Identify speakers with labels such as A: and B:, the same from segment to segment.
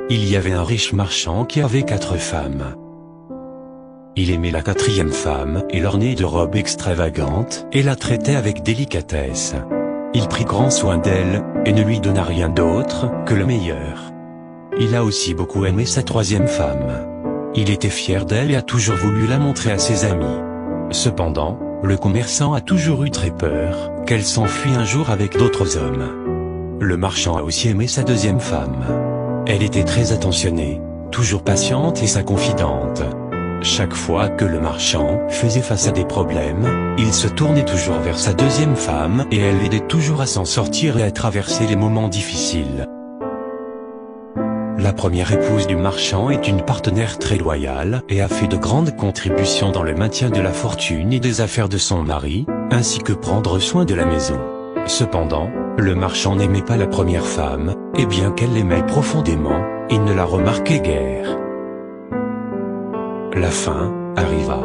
A: Il y avait un riche marchand qui avait 4 femmes. Il aimait la 4e femme et l'ornait de robes extravagantes et la traitait avec délicatesse. Il prit grand soin d'elle, et ne lui donna rien d'autre que le meilleur. Il a aussi beaucoup aimé sa 3e femme. Il était fier d'elle et a toujours voulu la montrer à ses amis. Cependant, le commerçant a toujours eu très peur qu'elle s'enfuit un jour avec d'autres hommes. Le marchand a aussi aimé sa 2e femme. Elle était très attentionnée, toujours patiente et sa confidente. Chaque fois que le marchand faisait face à des problèmes, il se tournait toujours vers sa 2e femme et elle l'aidait toujours à s'en sortir et à traverser les moments difficiles. La première épouse du marchand est une partenaire très loyale et a fait de grandes contributions dans le maintien de la fortune et des affaires de son mari, ainsi que prendre soin de la maison. Cependant, le marchand n'aimait pas la première femme, et bien qu'elle l'aimait profondément, il ne la remarquait guère. La fin arriva.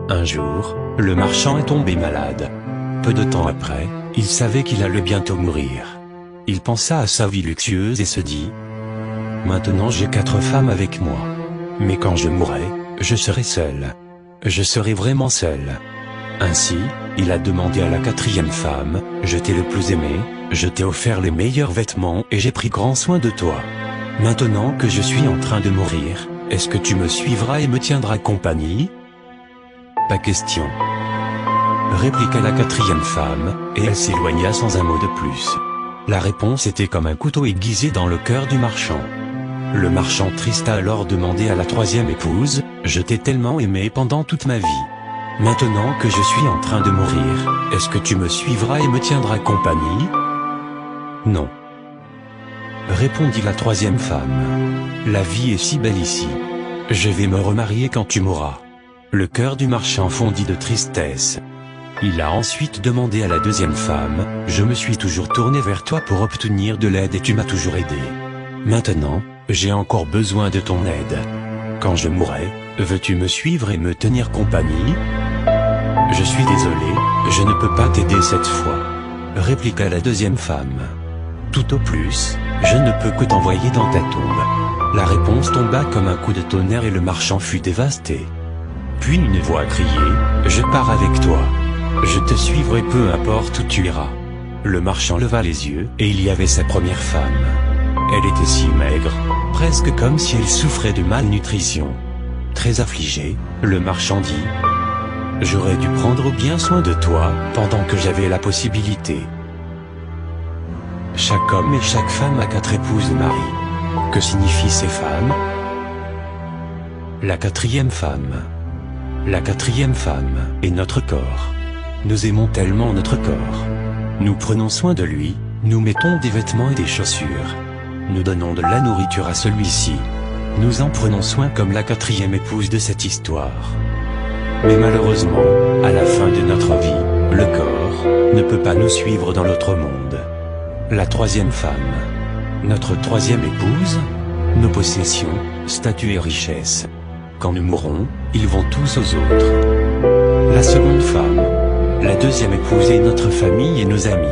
A: Un jour, le marchand est tombé malade. Peu de temps après, il savait qu'il allait bientôt mourir. Il pensa à sa vie luxueuse et se dit: « Maintenant j'ai 4 femmes avec moi. Mais quand je mourrai, je serai seul. Je serai vraiment seul. » Ainsi, il a demandé à la 4e femme: « Je t'ai le plus aimé, je t'ai offert les meilleurs vêtements et j'ai pris grand soin de toi. Maintenant que je suis en train de mourir, est-ce que tu me suivras et me tiendras compagnie ?» « Pas question. » répliqua la 4e femme, et elle s'éloigna sans un mot de plus. La réponse était comme un couteau aiguisé dans le cœur du marchand. Le marchand triste a alors demandé à la 3e épouse: « Je t'ai tellement aimé pendant toute ma vie. Maintenant que je suis en train de mourir, est-ce que tu me suivras et me tiendras compagnie ?» « Non. » répondit la 3e femme. « La vie est si belle ici. Je vais me remarier quand tu mourras. » Le cœur du marchand fondit de tristesse. Il a ensuite demandé à la 2e femme: « Je me suis toujours tourné vers toi pour obtenir de l'aide et tu m'as toujours aidé. Maintenant, j'ai encore besoin de ton aide. Quand je mourrai, veux-tu me suivre et me tenir compagnie ?»« Je suis désolé, je ne peux pas t'aider cette fois. » répliqua la 2e femme. « Tout au plus, je ne peux que t'envoyer dans ta tombe. » La réponse tomba comme un coup de tonnerre et le marchand fut dévasté. Puis une voix criait: « Je pars avec toi. Je te suivrai peu importe où tu iras. » Le marchand leva les yeux, et il y avait sa première femme. Elle était si maigre, presque comme si elle souffrait de malnutrition. Très affligé, le marchand dit: « J'aurais dû prendre bien soin de toi, pendant que j'avais la possibilité. » Chaque homme et chaque femme a 4 épouses de mari. Que signifient ces femmes? La 4e femme. La 4e femme est notre corps. Nous aimons tellement notre corps. Nous prenons soin de lui, nous mettons des vêtements et des chaussures. Nous donnons de la nourriture à celui-ci. Nous en prenons soin comme la 4e épouse de cette histoire. Mais malheureusement, à la fin de notre vie, le corps ne peut pas nous suivre dans l'autre monde. La 3e femme. Notre 3e épouse. Nos possessions, statut et richesses. Quand nous mourrons, ils vont tous aux autres. La 2e femme. La 2e épouse est notre famille et nos amis.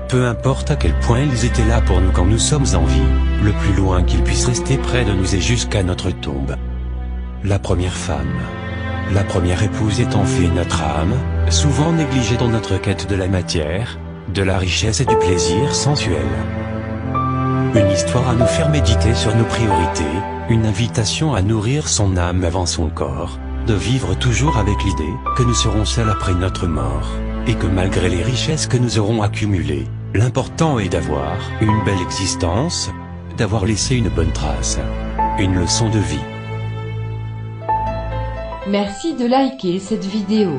A: Peu importe à quel point ils étaient là pour nous quand nous sommes en vie, le plus loin qu'ils puissent rester près de nous est jusqu'à notre tombe. La 1re femme. La 1re épouse est en fait notre âme, souvent négligée dans notre quête de la matière, de la richesse et du plaisir sensuel. Une histoire à nous faire méditer sur nos priorités, une invitation à nourrir son âme avant son corps, de vivre toujours avec l'idée que nous serons seuls après notre mort, et que malgré les richesses que nous aurons accumulées, l'important est d'avoir une belle existence, d'avoir laissé une bonne trace, une leçon de vie.
B: Merci de liker cette vidéo.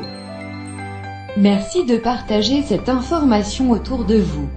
B: Merci de partager cette information autour de vous.